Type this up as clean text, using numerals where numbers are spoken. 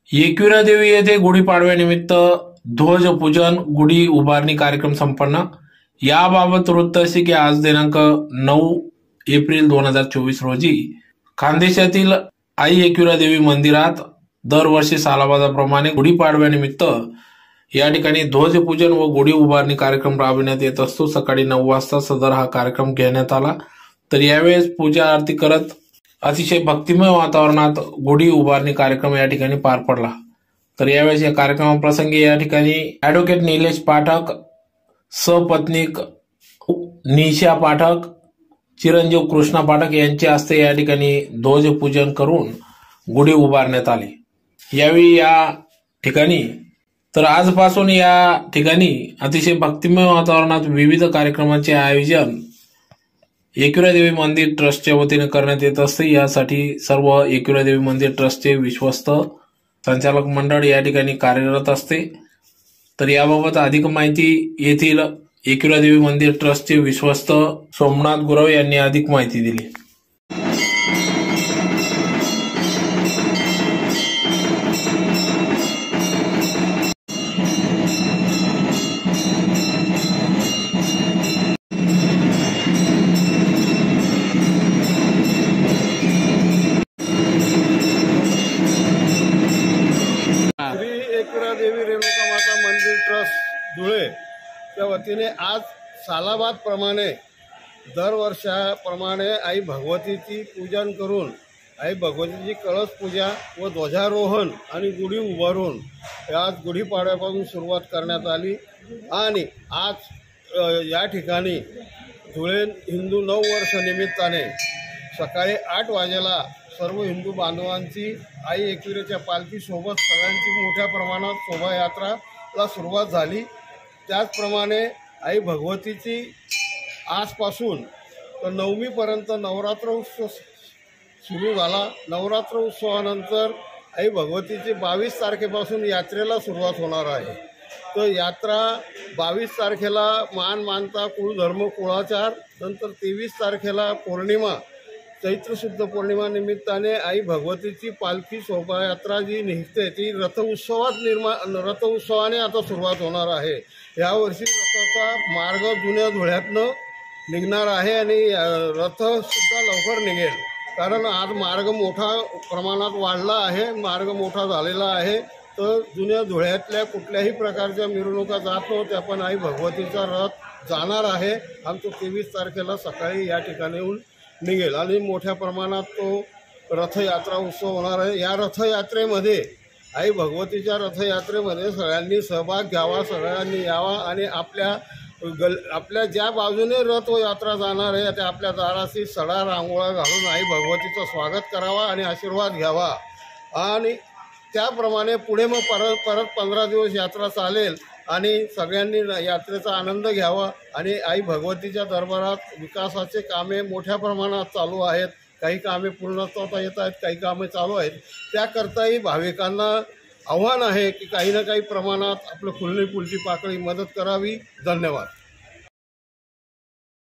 एकविरा देवी येथे गुढीपाडव्यानिमित्त ध्वजपूजन गुढी उभारणी कार्यक्रम संपन्न। याबाबत वृत्त असे की आज दिनांक 9 एप्रिल 2024 रोजी खानदेशातील आई एकविरा देवी मंदिरात दरवर्षी सालाबादाप्रमाणे गुढीपाडव्यानिमित्त या ठिकाणी ध्वजपूजन व गुढी उभारणी कार्यक्रम राबविण्यात येत असतो। सकाळी 9 वाजता सदर हा कार्यक्रम घेण्यात आला। तर यावेळेस पूजा आरती करत अतिशय भक्तिमय वातावरणात गुढी उभारणी कार्यक्रम या ठिकाणी पार पडला। तर यावेळेस या कार्यक्रमाप्रसंगी या ठिकाणी ॲडव्होकेट निलेश पाठक, सपत्नीक निशा पाठक, चिरंजीव कृष्णा पाठक यांच्या हस्ते या ठिकाणी ध्वजपूजन करून गुढी उभारण्यात आली। यावेळी या ठिकाणी तर आजपासून या ठिकाणी अतिशय भक्तिमय वातावरणात विविध कार्यक्रमांचे आयोजन एकविरा देवी मंदिर ट्रस्टच्या वतीने करण्यात येत असते। यासाठी सर्व एकविरा देवी मंदिर ट्रस्टचे विश्वस्त संचालक मंडळ या ठिकाणी कार्यरत असते। तर याबाबत अधिक माहिती येथील एकविरा देवी मंदिर ट्रस्टचे विश्वस्त सोमनाथ गुरव यांनी अधिक माहिती दिली। श्री एकविरा देवी रेणुका माता मंदिर ट्रस्ट धुळे च्या वतीने आज सालाबाद प्रमाणे दरवर्षाप्रमाणे आई भगवतीची पूजन करून आई भगवतीची कळस पूजा व ध्वजारोहण आणि गुढी उभारून आज गुढीपाडव्यापासून सुरुवात करण्यात आली। आणि आज या ठिकाणी धुळे हिंदू नववर्ष निमित्ताने सकाळी 8 वाजेला सर्व हिंदू बांधवांची आई एकविरेच्या पालखीसोबत सगळ्यांची मोठ्या प्रमाणात शोभायात्राला सुरुवात झाली। त्याचप्रमाणे आई भगवतीची आजपासून तर नवमीपर्यंत नवरात्र उत्सव सुरू झाला। नवरात्र उत्सवानंतर आई भगवतीची 22 तारखेपासून यात्रेला सुरुवात होणार आहे। तर यात्रा 22 तारखेला मान मानता कुळधर्म कुळाचार, नंतर 23 तारखेला पौर्णिमा चैत्र शुद्ध पौर्णिमा निमित्ताने आई भगवतीची पालखी शोभायात्रा जी निघते ती रथ उत्सवाने आता सुरुवात होणार आहे। यावर्षी रथाचा मार्ग जुन्या धुळ्यातनं निघणार आहे आणि रथसुद्धा लवकर निघेल, कारण आज मार्ग मोठा प्रमाणात वाढला आहे, मार्ग मोठा झालेला आहे। तर जुन्या धुळ्यातल्या कुठल्याही प्रकारच्या मिरवणुका जात नव्हत्या, पण आई भगवतीचा रथ जाणार आहे। आमचं 23 तारखेला सकाळी या ठिकाणीहून निघेल आणि मोठ्या प्रमाणात तो रथयात्रा उत्सव होणार आहे। या रथयात्रेमध्ये आई भगवतीच्या रथयात्रेमध्ये सगळ्यांनी सहभाग घ्यावा, सगळ्यांनी यावा आणि आपल्या ज्या बाजूने रथ यात्रा जाणार आहे त्या आपल्या दाराशी सडा रांगोळा घालून आई भगवतीचं स्वागत करावा आणि आशीर्वाद घ्यावा। आणि त्याप्रमाणे पुढे मग परत 15 दिवस यात्रा चालेल आणि सगळ्यांनी यात्रेचा आनंद घ्यावा। आणि आई भगवतीच्या दरबारात विकासाचे कामे मोठ्या प्रमाणात चालू आहेत, काही कामे पूर्णत्वास येत आहेत, काही कामे चालू आहेत। त्याकरताही भाविकांना आव्हान आहे की काही ना काही प्रमाणात आपलं फुलणी फुलची पाकळी मदत करावी। धन्यवाद।